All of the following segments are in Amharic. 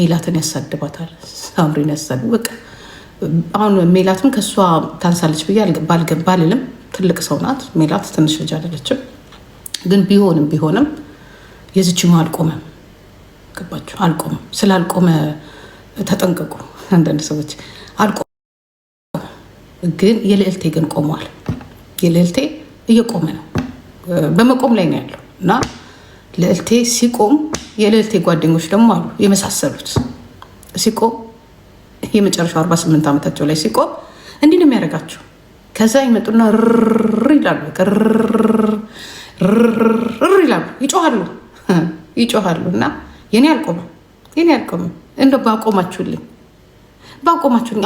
ሜላትን ያሳድባታል፣ ሳምሪን ያሳድብ። በቃ አሁን ሜላትም ከእሷ ታንሳለች ብዬ ባልልም ትልቅ ሰው ናት ሜላት፣ ትንሽ ልጅ አይደለችም። ግን ቢሆንም የዚችኛው አልቆመም። ገባችሁ? አልቆመም። ስላልቆመ ተጠንቀቁ። አንዳንድ ሰዎች አልቆመም፣ ግን የልዕልቴ ግን ቆሟል። የልዕልቴ እየቆመ ነው፣ በመቆም ላይ ነው ያለው እና ልዕልቴ ሲቆም የልዕልቴ ጓደኞች ደግሞ አሉ የመሳሰሉት ሲቆም የመጨረሻው 48 ዓመታቸው ላይ ሲቆም እንዲህ ነው የሚያደርጋቸው። ከዛ ይመጡና ይላሉ ይጮሃሉ እና የኔ አልቆመም። እንደ ባቆማችሁልኝ።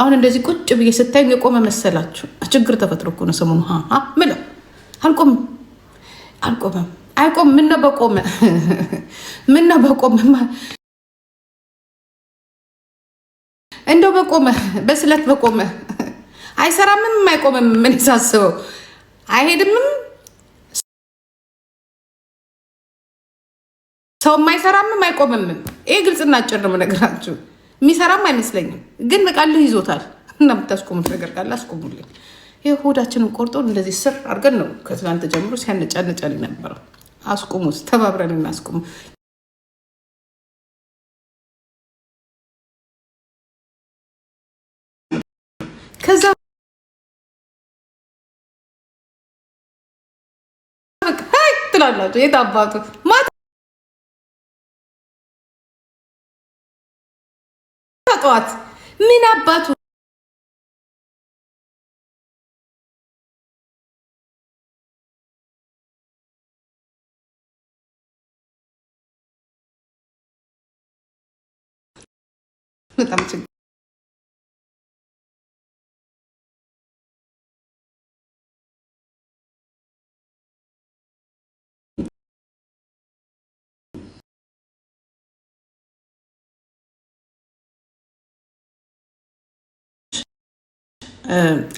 አሁን እንደዚህ ቁጭ ብዬ ስታዩኝ የቆመ መሰላችሁ? ችግር ተፈጥሮ እኮ ነው ሰሞኑ ምለው። አልቆመም። ምነው በቆመ እንደው በቆመ በስለት በቆመ አይሰራምም፣ አይቆምም። ምን ሳስበው አይሄድምም፣ ሰው አይሰራምም፣ አይቆምም። ይሄ ግልጽና አጭር ነው የምነግራችሁ። የሚሰራም አይመስለኝም፣ ግን በቃልህ ይዞታል እና የምታስቆሙት ነገር ካለ አስቆሙልኝ። ይህ ሆዳችንን ቆርጦ እንደዚህ ስር አድርገን ነው ከትናንት ጀምሮ ሲያነጫነጫን ነበረው። አስቆሙት፣ ተባብረን እናስቆሙ። ከዛ ትላላችሁ የት አባቱ ማታ ጠዋት ምን አባቱ በጣም ችግር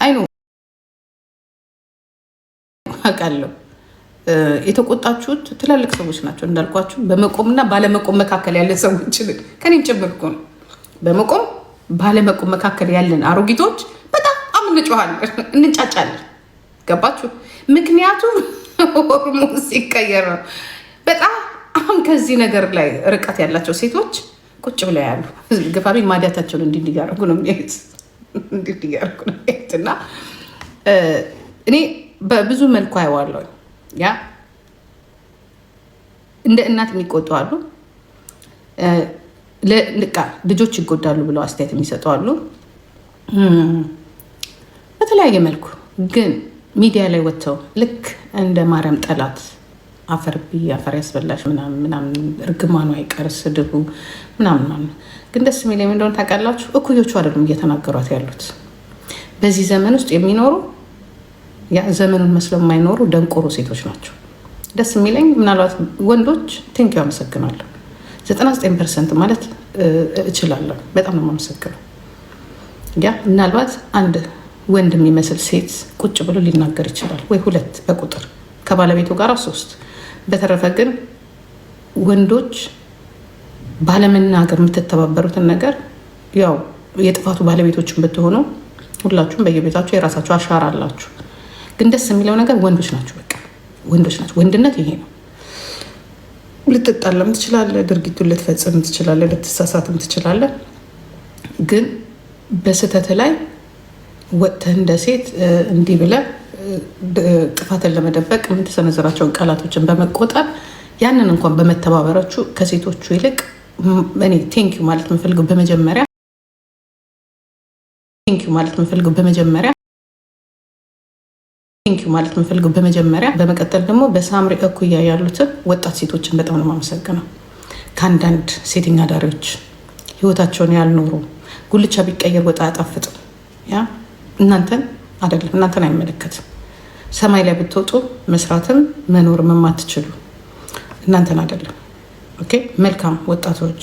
አይኑ አውቃለሁ። የተቆጣችሁት ትላልቅ ሰዎች ናቸው እንዳልኳችሁ። በመቆምና ባለመቆም መካከል ያለ ሰዎች ከኔም ጭምር እኮ ነው። በመቆም ባለመቆም መካከል ያለን አሮጊቶች በጣም እንጮሃለን፣ እንጫጫለን። ገባችሁ? ምክንያቱም ሆርሞን ሲቀየር ነው። በጣም አሁን ከዚህ ነገር ላይ ርቀት ያላቸው ሴቶች ቁጭ ብለው ያሉ ግፋቢ ማዲያታቸውን እንዲያደርጉ ነው የሚሄድ እና እኔ በብዙ መልኩ አየዋለሁ። ያ እንደ እናት የሚቆጡ አሉ፣ ልጆች ይጎዳሉ ብለው አስተያየት የሚሰጡ አሉ፣ በተለያየ መልኩ። ግን ሚዲያ ላይ ወጥተው ልክ እንደ ማርያም ጠላት አፈር ያስበላሽ ምናምን እርግማኑ አይቀር ስድቡ ምናምን። ግን ደስ የሚለኝ እንደሆነ ታውቃላችሁ፣ እኩዮቹ አይደሉም እየተናገሯት ያሉት። በዚህ ዘመን ውስጥ የሚኖሩ ዘመኑን መስለው የማይኖሩ ደንቆሮ ሴቶች ናቸው። ደስ የሚለኝ ምናልባት ወንዶች ቴንኪው አመሰግናለሁ። 99% ማለት እችላለሁ። በጣም ነው የማመሰግነው። ምናልባት አንድ ወንድ የሚመስል ሴት ቁጭ ብሎ ሊናገር ይችላል፣ ወይ 2 በቁጥር ከባለቤቱ ጋር 3። በተረፈ ግን ወንዶች ባለመናገር የምትተባበሩትን ነገር ያው የጥፋቱ ባለቤቶችን ብትሆኑ ሁላችሁም በየቤታችሁ የራሳችሁ አሻራ አላችሁ። ግን ደስ የሚለው ነገር ወንዶች ናቸው። በቃ ወንዶች ናቸው። ወንድነት ይሄ ነው። ልትጣላም ትችላለህ፣ ድርጊቱን ልትፈጽም ትችላለህ፣ ልትሳሳትም ትችላለህ። ግን በስህተት ላይ ወጥተህ እንደ ሴት እንዲህ ብለህ ጥፋትን ለመደበቅ የምትሰነዝራቸውን ቃላቶችን በመቆጠር ያንን እንኳን በመተባበራችሁ ከሴቶቹ ይልቅ እኔ ቴንኪው ማለት የምፈልገው በመጀመሪያ በመቀጠል ደግሞ በሳምሪ እኩያ ያሉትን ወጣት ሴቶችን በጣም ነው የማመሰግነው። ከአንዳንድ ሴተኛ አዳሪዎች ህይወታቸውን ያልኖሩ ጉልቻ ቢቀየር ወጣ አያጣፍጥም። ያ እናንተን አይደለም፣ እናንተን አይመለከትም። ሰማይ ላይ ብትወጡ መስራትም መኖርም የማትችሉ እናንተን አይደለም። ኦኬ፣ መልካም ወጣቶች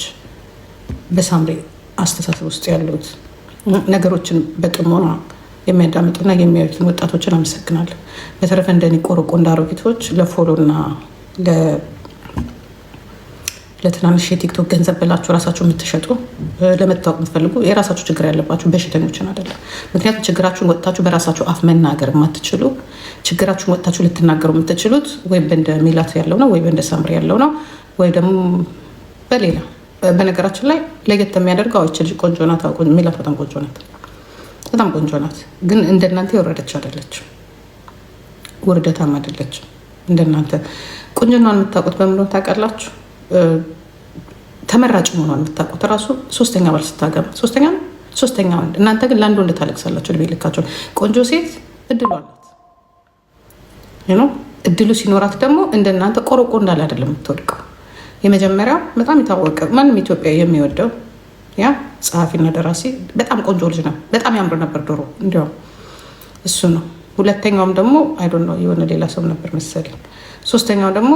በሳምሪ አስተሳሰብ ውስጥ ያሉት ነገሮችን በጥሞና የሚያዳምጡና የሚያዩትን ወጣቶችን አመሰግናለሁ። በተረፈ እንደኔ ቆርቆ እንዳሮጊቶች ለፎሎ እና ለትናንሽ የቲክቶክ ገንዘብ ብላችሁ ራሳችሁ የምትሸጡ ለመታወቅ የምትፈልጉ የራሳችሁ ችግር ያለባችሁ በሽተኞችን አይደለም። ምክንያቱም ችግራችሁን ወጥታችሁ በራሳችሁ አፍ መናገር የማትችሉ ችግራችሁን ወጥታችሁ ልትናገሩ የምትችሉት ወይ በእንደ ሚላት ያለው ነው ወይ በእንደ ሳምሪ ያለው ነው ወይ ደግሞ በሌላ። በነገራችን ላይ ለየት የሚያደርገው አዎች ልጅ ቆንጆ ናት። ሚላት በጣም ቆንጆ ናት፣ በጣም ቆንጆ ናት። ግን እንደናንተ የወረደች አይደለችም፣ ውርደታም አይደለችም። እንደናንተ ቁንጅናን የምታውቁት በምን ታውቃላችሁ? ተመራጭ መሆኗን የምታውቁት ራሱ ሶስተኛ ባል ስታገባ ሶስተኛ ወንድ። እናንተ ግን ለአንድ ወንድ ታለቅሳላችሁ። ልቤ ልካቸው። ቆንጆ ሴት እድሉ አላት። እድሉ ሲኖራት ደግሞ እንደናንተ ቆረቆ እንዳለ አይደለም የምትወድቀው። የመጀመሪያው በጣም የታወቀ ማንም ኢትዮጵያ የሚወደው ያ ጸሐፊና ደራሲ በጣም ቆንጆ ልጅ ነው። በጣም ያምር ነበር ድሮ እንዲያውም እሱ ነው። ሁለተኛውም ደግሞ አይ ዶንት ኖ የሆነ ሌላ ሰው ነበር መሰለኝ። ሶስተኛው ደግሞ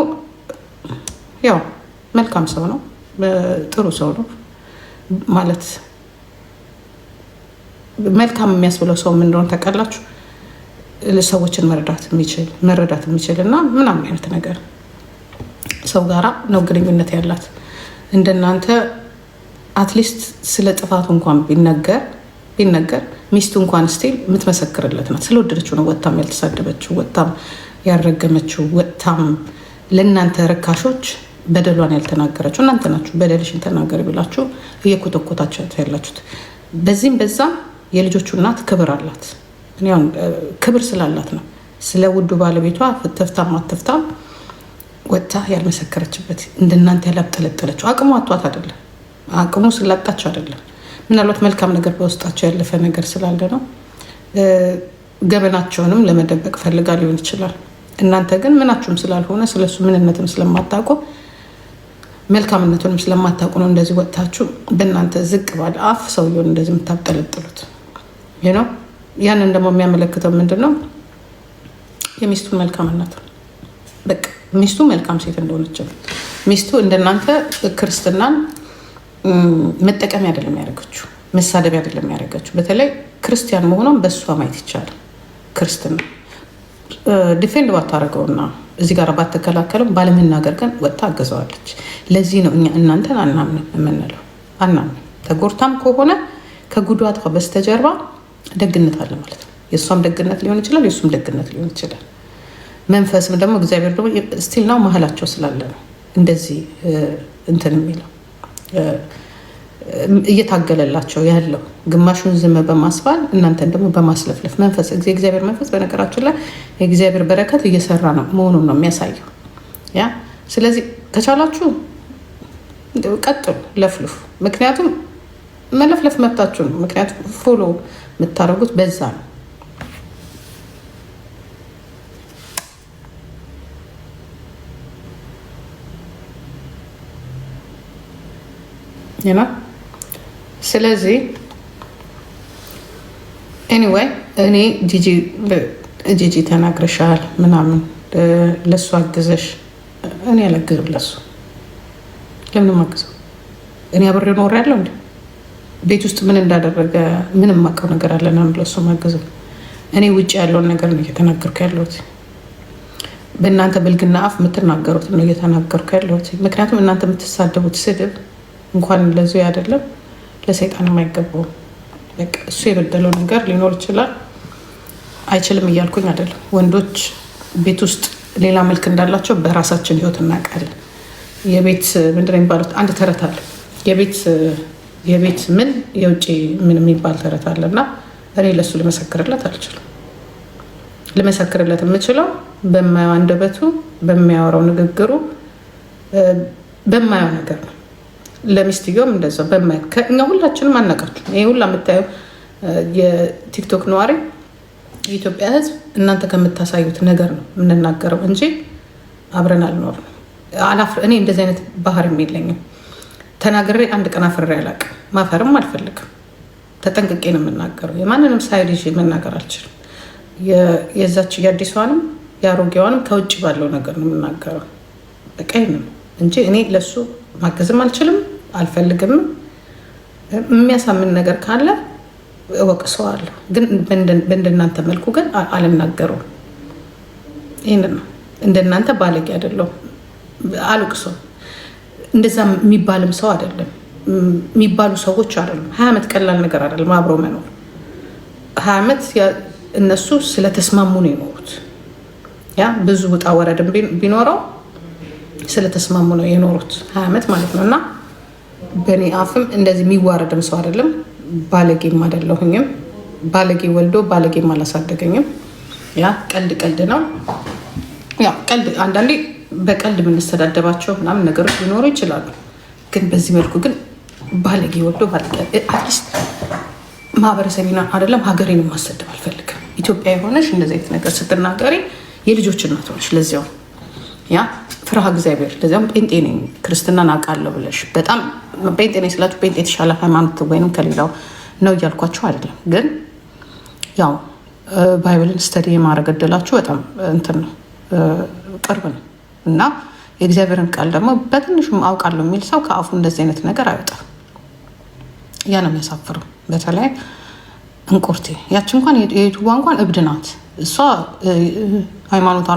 ያው መልካም ሰው ነው፣ ጥሩ ሰው ነው ማለት። መልካም የሚያስብለው ሰው ምን እንደሆነ ታውቃላችሁ? ሰዎችን መረዳት የሚችል እና ምናምን አይነት ነገር ሰው ጋራ ነው ግንኙነት ያላት። እንደናንተ አትሊስት ስለ ጥፋቱ እንኳን ቢነገር ሚስቱ እንኳን ስቲል የምትመሰክርለት ናት። ስለወደደችው ነው ወጥታም ያልተሳደበችው፣ ወጥታም ያልረገመችው፣ ወጥታም ለእናንተ ረካሾች በደሏን ያልተናገረችው። እናንተ ናችሁ በደልሽን ተናገር ብላችሁ እየኮተኮታችሁ ያላችሁት። በዚህም በዛም የልጆቹ እናት ክብር አላት። ክብር ስላላት ነው ስለ ውዱ ባለቤቷ ትፍታም አትፍታም ወጥታ ያልመሰከረችበት። እንደናንተ ያላጠለጠለችው አቅሙ አቷት አይደለም፣ አቅሙ ስላጣች አይደለም። ምናልባት መልካም ነገር በውስጣቸው ያለፈ ነገር ስላለ ነው። ገበናቸውንም ለመደበቅ ፈልጋ ሊሆን ይችላል። እናንተ ግን ምናችሁም ስላልሆነ ስለሱ ምንነትም ስለማታውቁ መልካምነቱንም ስለማታውቁ ነው እንደዚህ ወጥታችሁ በእናንተ ዝቅ ባለ አፍ ሰውየውን እንደዚህ የምታጠለጥሉት። ያንን ደግሞ የሚያመለክተው ምንድን ነው? የሚስቱን መልካምነት። በቃ ሚስቱ መልካም ሴት እንደሆነች ነው። ሚስቱ እንደናንተ ክርስትናን መጠቀሚያ አይደለም ያደረገችው፣ መሳደቢያ አይደለም ያደረገችው። በተለይ ክርስቲያን መሆኗን በእሷ ማየት ይቻላል። ክርስትና ዲፌንድ ባታደረገውና እዚህ ጋር ባትከላከልም ባለመናገር ግን ወጥታ አገዘዋለች። ለዚህ ነው እኛ እናንተን አናምንም የምንለው። አናምንም። ተጎድታም ከሆነ ከጉዳቷ በስተጀርባ ደግነት አለ ማለት ነው። የእሷም ደግነት ሊሆን ይችላል፣ የእሱም ደግነት ሊሆን ይችላል። መንፈስም ደግሞ እግዚአብሔር ደግሞ ስቲል ነው መሀላቸው ስላለ ነው እንደዚህ እንትን የሚለው እየታገለላቸው ያለው። ግማሹን ዝም በማስባል እናንተን ደግሞ በማስለፍለፍ መንፈስ እግዚአብሔር መንፈስ በነገራችን ላይ የእግዚአብሔር በረከት እየሰራ ነው መሆኑን ነው የሚያሳየው። ያ ስለዚህ ከቻላችሁ ቀጥሉ፣ ለፍልፉ። ምክንያቱም መለፍለፍ መብታችሁ ነው። ምክንያቱም ፎሎ የምታደርጉት በዛ ነው። ስለዚህ ኤኒዌይ እኔ ጂጂ ተናግረሻል ምናምን ለሱ አግዘሽ፣ እኔ አላግዝም ለሱ። ለምን ማግዘው? እኔ አብሬ ኖር ያለው እንዴ? ቤት ውስጥ ምን እንዳደረገ ምንም የማውቀው ነገር አለ ነው ለሱ ማግዘው? እኔ ውጭ ያለውን ነገር ነው እየተናገርኩ ያለሁት። በእናንተ ብልግና አፍ የምትናገሩት ነው እየተናገርኩ ያለሁት። ምክንያቱም እናንተ የምትሳደቡት ስድብ እንኳን ለዚህ አይደለም ለሰይጣን የማይገባው። እሱ የበደለው ነገር ሊኖር ይችላል፣ አይችልም እያልኩኝ አይደለም። ወንዶች ቤት ውስጥ ሌላ መልክ እንዳላቸው በራሳችን ህይወት እናውቃለን። የቤት ምንድን ነው የሚባሉት? አንድ ተረት አለ። የቤት ምን የውጭ ምን የሚባል ተረት አለ እና እኔ ለሱ ልመሰክርለት አልችልም። ልመሰክርለት የምችለው በማየው አንደበቱ፣ በሚያወራው ንግግሩ፣ በማየው ነገር ነው። ለሚስትየውም እንደዛው በማየው እኛ ሁላችንም አናውቃችሁ። ይሄ ሁላ የምታየው የቲክቶክ ነዋሪ የኢትዮጵያ ህዝብ እናንተ ከምታሳዩት ነገር ነው የምንናገረው እንጂ አብረን አልኖርም። እኔ እንደዚህ አይነት ባህሪም የለኝም። ተናግሬ አንድ ቀን አፍሬ አላውቅም። ማፈርም አልፈልግም። ተጠንቅቄ ነው የምናገረው። የማንንም ሳይድ ይዤ መናገር አልችልም። የዛች የአዲሷንም የአሮጌዋንም ከውጭ ባለው ነገር ነው የምናገረው። በቀይ ነው እንጂ እኔ ለሱ ማገዝም አልችልም፣ አልፈልግም። የሚያሳምን ነገር ካለ እወቅሰዋለሁ፣ ግን በእንደናንተ መልኩ ግን አልናገረውም። ይህን ነው። እንደናንተ ባለጌ አይደለሁም፣ አልቅሶም። እንደዛ የሚባልም ሰው አይደለም፣ የሚባሉ ሰዎች አይደሉም። 20 ዓመት ቀላል ነገር አይደለም አብሮ መኖር። 20 ዓመት እነሱ ስለተስማሙ ነው የኖሩት። ያ ብዙ ውጣ ወረድም ቢኖረው ስለተስማሙ ነው የኖሩት 20 ዓመት ማለት ነው። እና በእኔ አፍም እንደዚህ የሚዋረድም ሰው አይደለም፣ ባለጌም አይደለሁኝም። ባለጌ ወልዶ ባለጌም አላሳደገኝም። ያ ቀልድ ነው። ያ ቀልድ አንዳንዴ በቀልድ የምንስተዳደባቸው ምናምን ነገሮች ሊኖሩ ይችላሉ። ግን በዚህ መልኩ ግን ባለጌ ወልዶ አትሊስት ማህበረሰቤን አይደለም ሀገሬን ማሰደብ አልፈልግም። ኢትዮጵያ የሆነሽ እንደዚህ አይነት ነገር ስትናገሪ የልጆች እናት ሆነሽ ለዚያው ያ ፍርሃ እግዚአብሔር ለዚያም ጴንጤ ነኝ ክርስትናን አውቃለሁ ብለሽ በጣም ጴንጤ ነኝ ስላችሁ ጴንጤ የተሻለ ሃይማኖት ወይንም ከሌላው ነው እያልኳችሁ አይደለም። ግን ያው ባይብልን ስተዲ የማድረግ እድላችሁ በጣም እንትን ነው ቅርብ ነው እና የእግዚአብሔርን ቃል ደግሞ በትንሹም አውቃለሁ የሚል ሰው ከአፉ እንደዚህ አይነት ነገር አይወጣም። ያ ነው የሚያሳፍረው። በተለይ እንቁርቴ ያች እንኳን የዩቱቧ እንኳን እብድ ናት እሷ። ሃይማኖቷ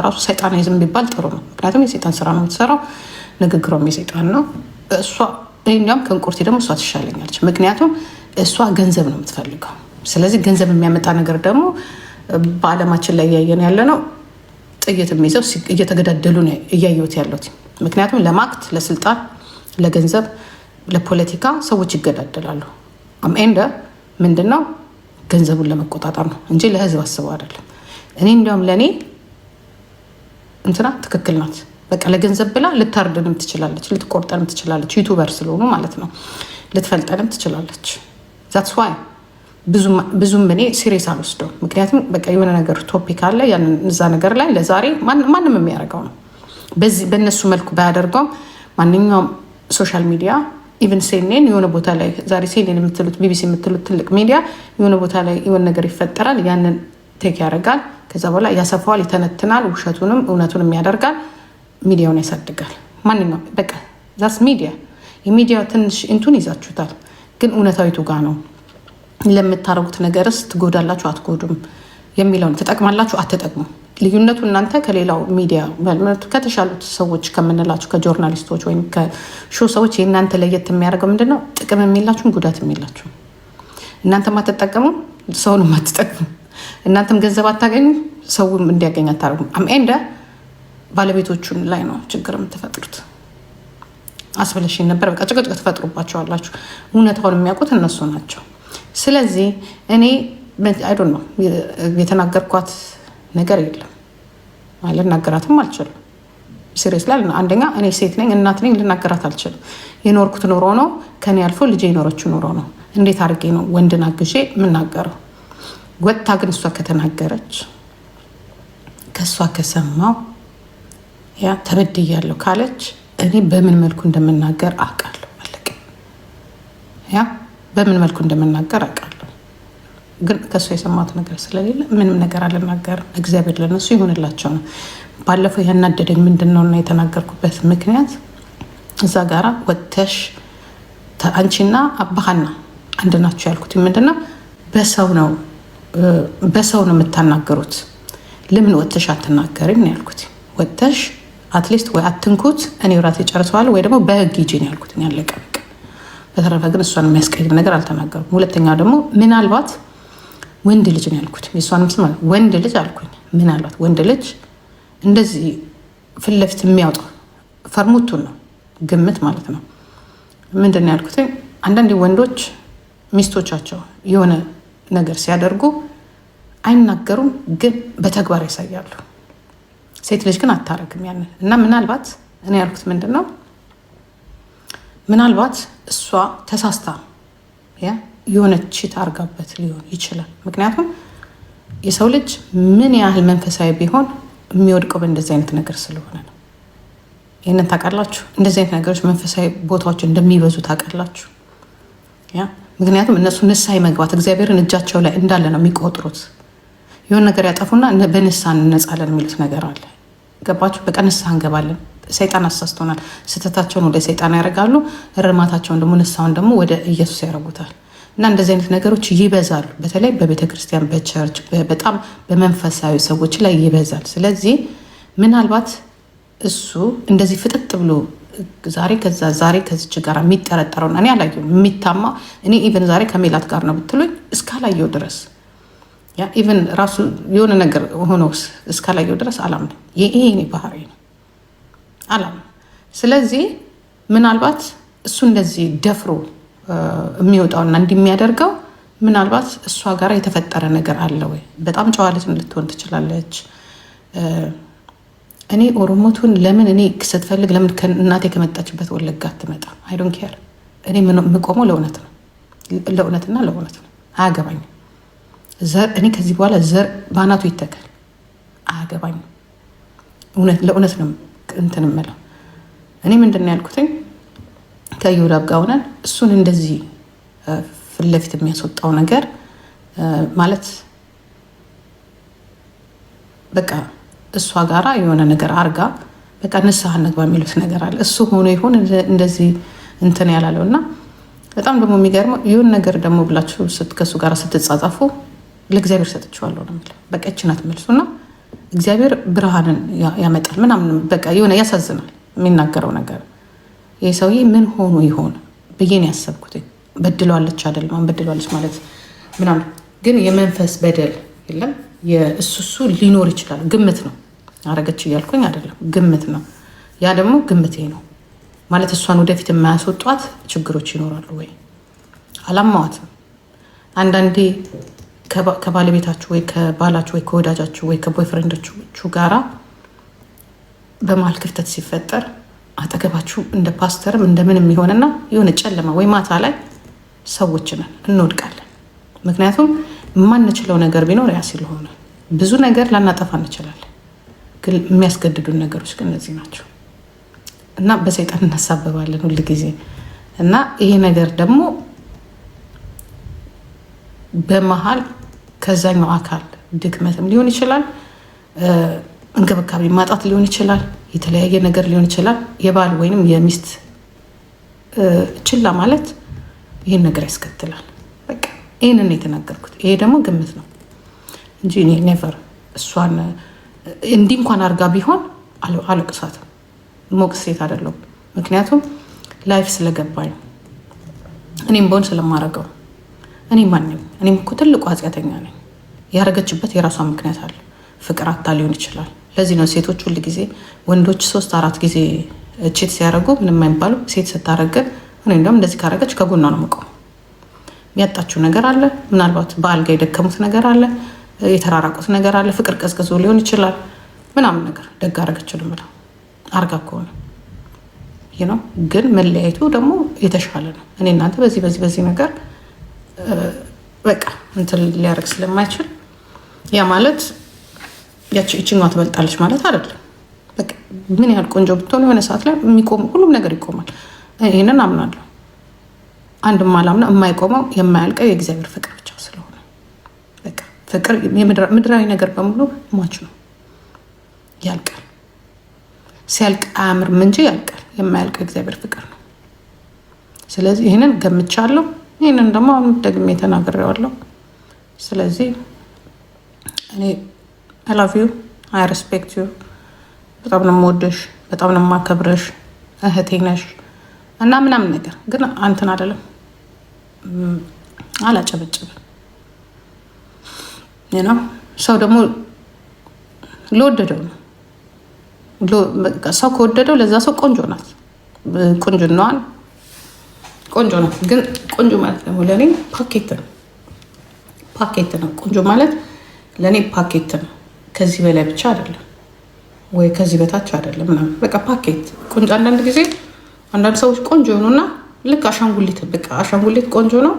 ራሱ ሰይጣኒዝም ቢባል ጥሩ ነው። ምክንያቱም የሰይጣን ስራ ነው የምትሰራው፣ ንግግሯም የሰይጣን ነው። እሷ እኛም ከእንቁርቴ ደግሞ እሷ ትሻለኛለች። ምክንያቱም እሷ ገንዘብ ነው የምትፈልገው። ስለዚህ ገንዘብ የሚያመጣ ነገር ደግሞ በአለማችን ላይ እያየን ያለ ነው። ጥይት የሚይዘው እየተገዳደሉ ነው እያየሁት ያለሁት። ምክንያቱም ለማክት፣ ለስልጣን፣ ለገንዘብ፣ ለፖለቲካ ሰዎች ይገዳደላሉ። አምኤንደ ምንድነው ገንዘቡን ለመቆጣጠር ነው እንጂ ለህዝብ አስበው አይደለም። እኔ እንዲያውም ለእኔ እንትና ትክክል ናት። በቃ ለገንዘብ ብላ ልታርድንም ትችላለች፣ ልትቆርጠንም ትችላለች። ዩቱበር ስለሆኑ ማለት ነው። ልትፈልጠንም ትችላለች። ዛትስ ዋይ ብዙም እኔ ሲሪየስ አልወስደው። ምክንያቱም በቃ የሆነ ነገር ቶፒክ አለ ያንን እዛ ነገር ላይ ለዛሬ ማንም የሚያደርገው ነው። በእነሱ መልኩ ባያደርገውም ማንኛውም ሶሻል ሚዲያ ኢቨን ሴኔን የሆነ ቦታ ላይ ዛሬ ሴኔን የምትሉት ቢቢሲ የምትሉት ትልቅ ሚዲያ የሆነ ቦታ ላይ የሆነ ነገር ይፈጠራል፣ ያንን ቴክ ያደርጋል። ከዛ በኋላ ያሰፋዋል፣ ይተነትናል፣ ውሸቱንም እውነቱንም ያደርጋል፣ ሚዲያውን ያሳድጋል። ማንኛውም በቃ ዛስ ሚዲያ የሚዲያው ትንሽ እንቱን ይዛችሁታል። ግን እውነታዊቱ ጋር ነው ለምታረጉት ነገርስ ትጎዳላችሁ አትጎዱም የሚለውን ትጠቅማላችሁ አትጠቅሙ። ልዩነቱ እናንተ ከሌላው ሚዲያ ከተሻሉት ሰዎች ከምንላችሁ ከጆርናሊስቶች ወይም ከሾ ሰዎች የእናንተ ለየት የሚያደርገው ምንድነው? ጥቅም የሚላችሁም ጉዳት የሚላችሁ። እናንተም አትጠቀሙ፣ ሰውንም አትጠቅሙ። እናንተም ገንዘብ አታገኙ፣ ሰውም እንዲያገኝ አታደርጉም። አምኤንደ ባለቤቶቹን ላይ ነው ችግር የምትፈጥሩት። አስበለሽኝ ነበር በቃ ጭቅጭቅ ትፈጥሩባቸዋላችሁ። እውነታውን የሚያውቁት እነሱ ናቸው። ስለዚህ እኔ አይዶን ነው የተናገርኳት ነገር የለም፣ ልናገራትም አልችልም። ሲሪየስ ላይ አንደኛ እኔ ሴት ነኝ፣ እናት ነኝ፣ ልናገራት አልችልም። የኖርኩት ኖሮ ነው፣ ከኔ አልፎ ልጄ የኖረችው ኖሮ ነው። እንዴት አድርጌ ነው ወንድን አግዤ የምናገረው? ወጥታ ግን እሷ ከተናገረች ከእሷ ከሰማው ያ ተበድያለሁ ካለች እኔ በምን መልኩ እንደምናገር አውቃለሁ። አለቀ። ያ በምን መልኩ እንደምናገር አውቃለሁ። ግን ከእሱ የሰማት ነገር ስለሌለ ምንም ነገር አልናገርም። እግዚአብሔር ለነሱ ይሆንላቸው ነው። ባለፈው ያናደደኝ ምንድን ነው እና የተናገርኩበት ምክንያት እዛ ጋራ ወጥተሽ አንቺና አባሃና አንድ ናቸው ያልኩት ምንድን ነው በሰው ነው የምታናገሩት፣ ለምን ወጥተሽ አትናገሪም ነው ያልኩት። ወጥተሽ አትሊስት ወይ አትንኩት፣ እኔ ራሴ ጨርሰዋለሁ፣ ወይ ደግሞ በህግ ሂጂ ነው ያልኩት። ያለቀ በቃ። በተረፈ ግን እሷን የሚያስቀይም ነገር አልተናገሩም። ሁለተኛው ደግሞ ምናልባት ወንድ ልጅ ነው ያልኩት። የእሷንም ስም ወንድ ልጅ አልኩኝ። ምናልባት ወንድ ልጅ እንደዚህ ፊት ለፊት የሚያወጣው ፈርሙቱን ነው ግምት ማለት ነው። ምንድን ነው ያልኩት? አንዳንድ ወንዶች ሚስቶቻቸው የሆነ ነገር ሲያደርጉ አይናገሩም፣ ግን በተግባር ያሳያሉ። ሴት ልጅ ግን አታረግም ያንን። እና ምናልባት እኔ ያልኩት ምንድን ነው ምናልባት እሷ ተሳስታ የሆነ ቺት አርጋበት ሊሆን ይችላል። ምክንያቱም የሰው ልጅ ምን ያህል መንፈሳዊ ቢሆን የሚወድቀው በእንደዚህ አይነት ነገር ስለሆነ ነው። ይህንን ታውቃላችሁ። እንደዚህ አይነት ነገሮች መንፈሳዊ ቦታዎች እንደሚበዙ ታውቃላችሁ። ምክንያቱም እነሱ ንስሐ መግባት እግዚአብሔርን እጃቸው ላይ እንዳለ ነው የሚቆጥሩት። የሆነ ነገር ያጠፉና በንስሐ እንነጻለን የሚሉት ነገር አለ። ገባችሁ? በቃ ንስሐ እንገባለን፣ ሰይጣን አሳስቶናል። ስህተታቸውን ወደ ሰይጣን ያደርጋሉ፣ እርማታቸውን ደግሞ ንስሐውን ደግሞ ወደ ኢየሱስ ያደርጉታል። እና እንደዚህ አይነት ነገሮች ይበዛሉ። በተለይ በቤተክርስቲያን፣ በቸርች፣ በጣም በመንፈሳዊ ሰዎች ላይ ይበዛል። ስለዚህ ምናልባት እሱ እንደዚህ ፍጥጥ ብሎ ዛሬ ከዚች ጋር የሚጠረጠረው እኔ አላየሁም። የሚታማ እኔ ኢቨን ዛሬ ከሜላት ጋር ነው ብትሉኝ እስካላየው ድረስ ኢቨን ራሱ የሆነ ነገር ሆኖ እስካላየው ድረስ አላምንም። ይሄ እኔ ባህሪ ነው፣ አላምንም። ስለዚህ ምናልባት እሱ እንደዚህ ደፍሮ የሚወጣውና እንደሚያደርገው ምናልባት እሷ ጋር የተፈጠረ ነገር አለ ወይ? በጣም ጨዋ ልጅ ልትሆን ትችላለች። እኔ ኦሮሞቱን ለምን እኔ ስትፈልግ ለምን እናቴ ከመጣችበት ወለጋ አትመጣም? አይ ዶንት ኬር። እኔ የምቆመው ለእውነት ነው፣ ለእውነትና ለእውነት ነው። አያገባኝም። እኔ ከዚህ በኋላ ዘር ባናቱ ይተካል፣ አያገባኝም። ለእውነት ነው እንትን እምለው። እኔ ምንድን ነው ያልኩትኝ ከይሁዳብ ጋር ሆነን እሱን እንደዚህ ፊት ለፊት የሚያስወጣው ነገር ማለት በቃ እሷ ጋራ የሆነ ነገር አርጋ በቃ ንስሐ እንግባ የሚሉት ነገር አለ። እሱ ሆኖ ይሆን እንደዚህ እንትን ያላለው እና በጣም ደግሞ የሚገርመው ይሁን ነገር ደግሞ ብላችሁ ከእሱ ጋር ስትጻጻፉ ለእግዚአብሔር ሰጥቼዋለሁ ነው የሚለው። በቃ ይችናት መልሱና እግዚአብሔር ብርሃንን ያመጣል ምናምን በቃ የሆነ ያሳዝናል የሚናገረው ነገር። ይህ ሰውዬ ምን ሆኖ ይሆን ብዬን ያሰብኩት። በድለዋለች አይደለም በድለዋለች ማለት ምናምን፣ ግን የመንፈስ በደል የለም የእሱሱ ሊኖር ይችላል። ግምት ነው፣ አረገች እያልኩኝ አይደለም፣ ግምት ነው። ያ ደግሞ ግምቴ ነው ማለት እሷን ወደፊት የማያስወጧት ችግሮች ይኖራሉ ወይ አላማዋትም። አንዳንዴ ከባለቤታችሁ ወይ ከባላችሁ ወይ ከወዳጃችሁ ወይ ከቦይፍሬንዶቹ ጋራ በመሀል ክፍተት ሲፈጠር አጠገባችሁ እንደ ፓስተርም እንደምን የሚሆንና የሆነ ጨለማ ወይ ማታ ላይ ሰዎች ነን እንወድቃለን። ምክንያቱም የማንችለው ነገር ቢኖር ያ ስለሆነ ብዙ ነገር ላናጠፋ እንችላለን፣ ግን የሚያስገድዱን ነገሮች ግን እነዚህ ናቸው እና በሰይጣን እናሳበባለን ሁል ጊዜ እና ይሄ ነገር ደግሞ በመሀል ከዛኛው አካል ድክመትም ሊሆን ይችላል፣ እንክብካቤ ማጣት ሊሆን ይችላል፣ የተለያየ ነገር ሊሆን ይችላል። የባል ወይንም የሚስት ችላ ማለት ይህን ነገር ያስከትላል። በቃ ይህንን የተናገርኩት ይሄ ደግሞ ግምት ነው እንጂ እኔ ኔቨር እሷን እንዲህ እንኳን አርጋ ቢሆን አለቅሳትም። ሞቅስ ሴት አይደለሁም። ምክንያቱም ላይፍ ስለገባኝ እኔም በሆን ስለማረገው እኔ ማንም እኔም እኮ ትልቁ ኃጢአተኛ ነኝ። ያረገችበት የራሷ ምክንያት አለ። ፍቅር አታ ሊሆን ይችላል። ለዚህ ነው ሴቶች ሁል ጊዜ ወንዶች 3-4 ጊዜ ቺት ሲያደርጉ ምንም አይባሉ። ሴት ስታረግን እኔ እንደውም እንደዚህ ካረገች ከጎኗ ነው የምቆመው። የሚያጣችው ነገር አለ፣ ምናልባት በአልጋ የደከሙት ነገር አለ፣ የተራራቁት ነገር አለ፣ ፍቅር ቀዝቅዞ ሊሆን ይችላል ምናምን ነገር ደግ አረገች ልምለው አርጋ ከሆነ ነው። ግን መለያየቱ ደግሞ የተሻለ ነው። እኔ እናንተ በዚህ ነገር በቃ እንትን ሊያደርግ ስለማይችል ያ ማለት ይችኛዋ ትበልጣለች ማለት አይደለም። በቃ ምን ያህል ቆንጆ ብትሆን የሆነ ሰዓት ላይ የሚቆመው ሁሉም ነገር ይቆማል። ይህንን አምናለሁ። አንድ ማላምነው የማይቆመው የማያልቀው የእግዚአብሔር ፍቅር ብቻ ስለሆነ በቃ ፍቅር ምድራዊ ነገር በሙሉ ሟች ነው፣ ያልቃል። ሲያልቅ አያምርም እንጂ ያልቃል። የማያልቀው የእግዚአብሔር ፍቅር ነው። ስለዚህ ይህንን ገምቻለሁ። ይህንን ደግሞ አሁን ደግሜ ተናግሬዋለሁ። ስለዚህ እኔ I love you, I respect you። በጣም ነው የምወደሽ፣ በጣም ነው የማከብረሽ፣ እህቴ ነሽ እና ምናምን ነገር ግን አንተን አይደለም አላጨበጭብም። ሰው ደግሞ ለወደደው ነው። ሰው ከወደደው ለዛ ሰው ቆንጆ ናት፣ ቆንጆ ናት። ግን ቆንጆ ማለት ደግሞ ለእኔ ፓኬት ነው። ቆንጆ ማለት ለእኔ ፓኬት ነው። ከዚህ በላይ ብቻ አይደለም ወይ ከዚህ በታች አይደለም ምናምን በቃ ፓኬት ቆንጆ። አንዳንድ ጊዜ አንዳንድ ሰዎች ቆንጆ የሆኑና ልክ አሻንጉሊት በቃ አሻንጉሊት ቆንጆ ነው፣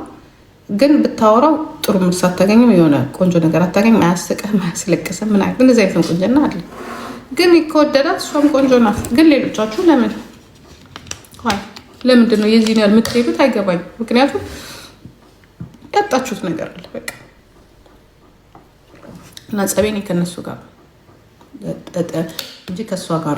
ግን ብታወራው ጥሩ ምርስ አታገኝም፣ የሆነ ቆንጆ ነገር አታገኝም፣ አያስቅህም፣ አያስለቅስም ምናምን። እንደዚህ አይነት ቆንጆና አለ። ግን ከወደዳት እሷም ቆንጆ ናት። ግን ሌሎቻችሁ ለምንድን ነው የዚህን ያህል የምትሄዱት? አይገባኝም። ምክንያቱም ያጣችሁት ነገር አለ በቃ እና ጸቤኔ ከነሱ ጋር እንጂ ከእሷ ጋር